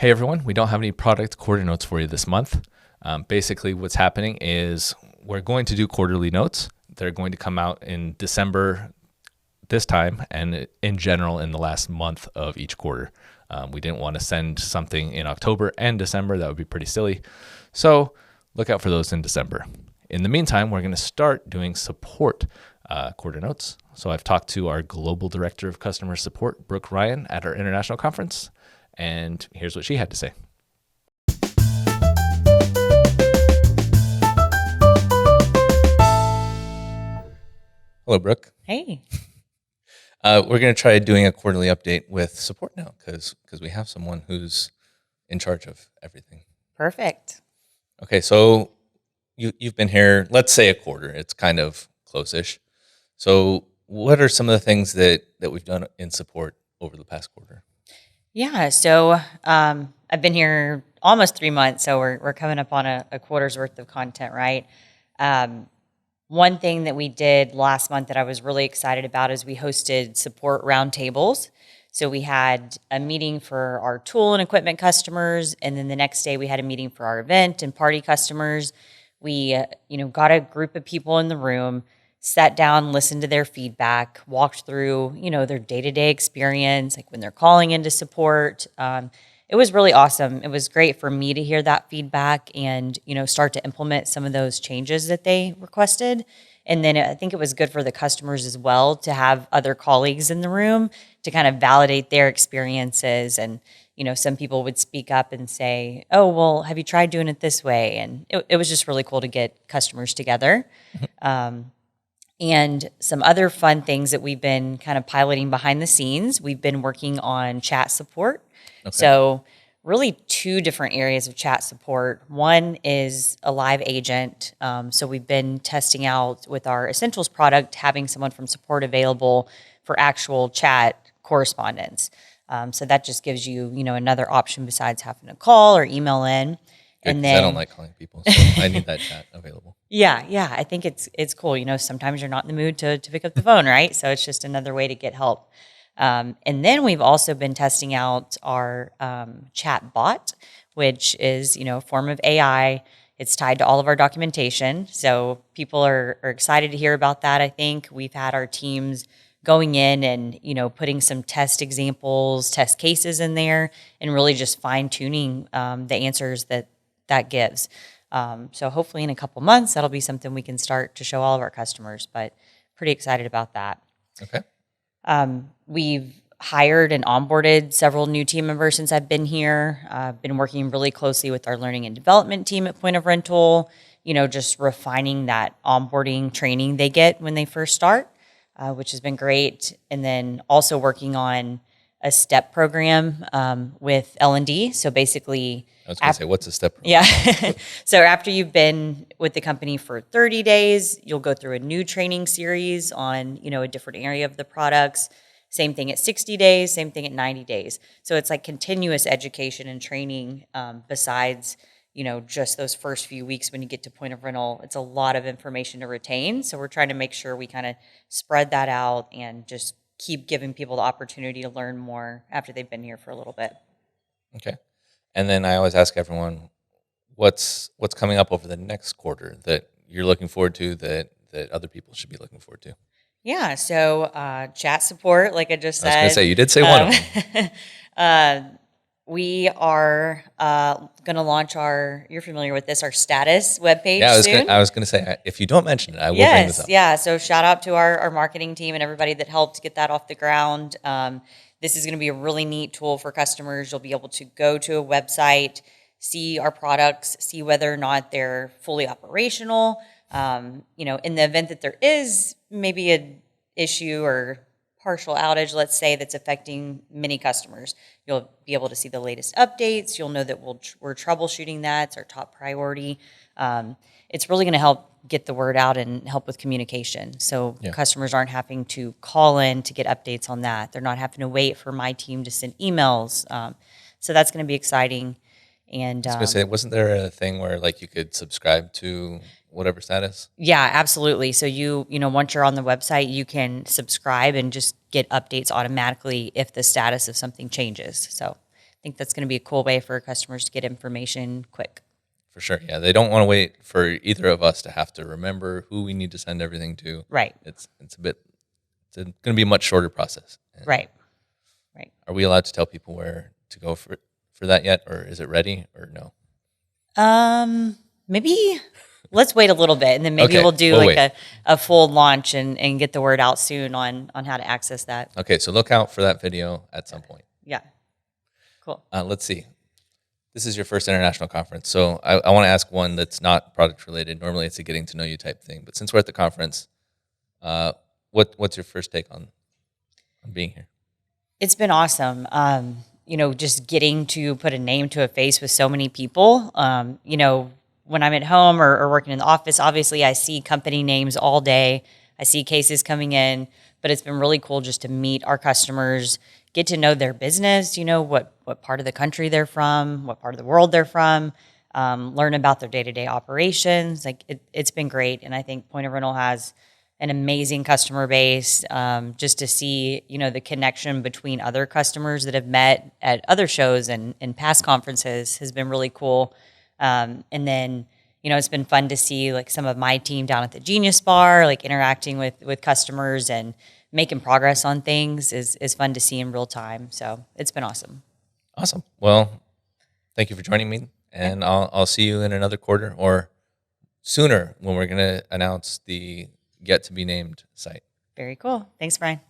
Hey everyone, we don't have any product quarter notes for you this month. Basically what's happening is we're going to do quarterly notes. They're going to come out in December this time and in general in the last month of each quarter. We didn't want to send something in October and December. That would be pretty silly. So look out for those in December. In the meantime, we're going to start doing support quarter notes. So I've talked to our Global Director of Customer Support, Brooke Ryan, at our international conference. And here's what she had to say. Hello, Brooke. Hey. We're going to try doing a quarterly update with support now because we have someone who's in charge of everything. Perfect. Okay, so you've been here, let's say a quarter. It's kind of close-ish. So what are some of the things that we've done in support over the past quarter? Yeah, so I've been here almost 3 months, so we're coming up on a quarter's worth of content, right? One thing that we did last month that I was really excited about is we hosted support roundtables. So we had a meeting for our tool and equipment customers, and then the next day we had a meeting for our event and party customers. We got a group of people in the room, sat down, listened to their feedback, walked through, their day-to-day experience, like when they're calling into support. It was really awesome. It was great for me to hear that feedback and, start to implement some of those changes that they requested. And then I think it was good for the customers as well to have other colleagues in the room to kind of validate their experiences. And, some people would speak up and say, oh, well, have you tried doing it this way? And it was just really cool to get customers together. And some other fun things that we've been kind of piloting behind the scenes. We've been working on chat support. Okay. So really two different areas of chat support. One is a live agent. So we've been testing out with our Essentials product, having someone from support available for actual chat correspondence. So that just gives you, another option besides having to call or email in. And then I don't like calling people, so I need that chat available. Yeah. I think it's cool. Sometimes you're not in the mood to pick up the phone, right? So it's just another way to get help. And then we've also been testing out our chat bot, which is, a form of AI. It's tied to all of our documentation. So people are excited to hear about that, I think. We've had our teams going in and, putting some test examples, test cases in there, and really just fine-tuning the answers that gives. So hopefully in a couple months, that'll be something we can start to show all of our customers, but pretty excited about that. Okay. We've hired and onboarded several new team members since I've been here. I've been working really closely with our learning and development team at Point of Rental, just refining that onboarding training they get when they first start, which has been great. And then also working on a STEP program with L&D. So basically, I was going to say, what's a STEP program? Yeah. So after you've been with the company for 30 days, you'll go through a new training series on, a different area of the products. Same thing at 60 days, same thing at 90 days. So it's like continuous education and training besides, just those first few weeks when you get to Point of Rental. It's a lot of information to retain. So we're trying to make sure we kind of spread that out and just keep giving people the opportunity to learn more after they've been here for a little bit. Okay. And then I always ask everyone, what's coming up over the next quarter that you're looking forward to that other people should be looking forward to? Yeah, so chat support, like I just said. I was going to say, you did say one of them. We are going to launch you're familiar with this, our status webpage soon. I was going to say, if you don't mention it, I will bring this up. Yeah, so shout out to our marketing team and everybody that helped get that off the ground. This is going to be a really neat tool for customers. You'll be able to go to a website, see our products, see whether or not they're fully operational. In the event that there is maybe an issue or partial outage, let's say, that's affecting many customers, you'll be able to see the latest updates. You'll know that we're troubleshooting that. It's our top priority. It's really going to help get the word out and help with communication. So customers aren't having to call in to get updates on that. They're not having to wait for my team to send emails. So that's going to be exciting. And I was going to say, wasn't there a thing where you could subscribe to whatever status? Yeah, absolutely. So once you're on the website, you can subscribe and just get updates automatically if the status of something changes. So think that's going to be a cool way for customers to get information quick. For sure. Yeah. They don't want to wait for either of us to have to remember who we need to send everything to. Right. It's going to be a much shorter process. And Right. are we allowed to tell people where to go for that yet? Or is it ready or no? Maybe let's wait a little bit, and then maybe Okay, we'll do we'll like wait. a full launch and get the word out soon on how to access that. Okay. So look out for that video at some point. Yeah. Cool. Let's see. This is your first international conference. So I want to ask one that's not product related. Normally it's a getting to know you type thing. But since we're at the conference, what's your first take on being here? It's been awesome. Just getting to put a name to a face with so many people. When I'm at home or working in the office, obviously I see company names all day. I see cases coming in, but it's been really cool just to meet our customers, get to know their business, what part of the country they're from, what part of the world they're from, learn about their day-to-day operations. Like it's been great. And I think Point of Rental has an amazing customer base. Just to see, the connection between other customers that have met at other shows and past conferences has been really cool. And then, it's been fun to see like some of my team down at the Genius Bar, like interacting with customers and making progress on things is fun to see in real time. So it's been awesome. Awesome. Well, thank you for joining me. And I'll see you in another quarter or sooner when we're going to announce the yet to be named site. Very cool. Thanks, Brian.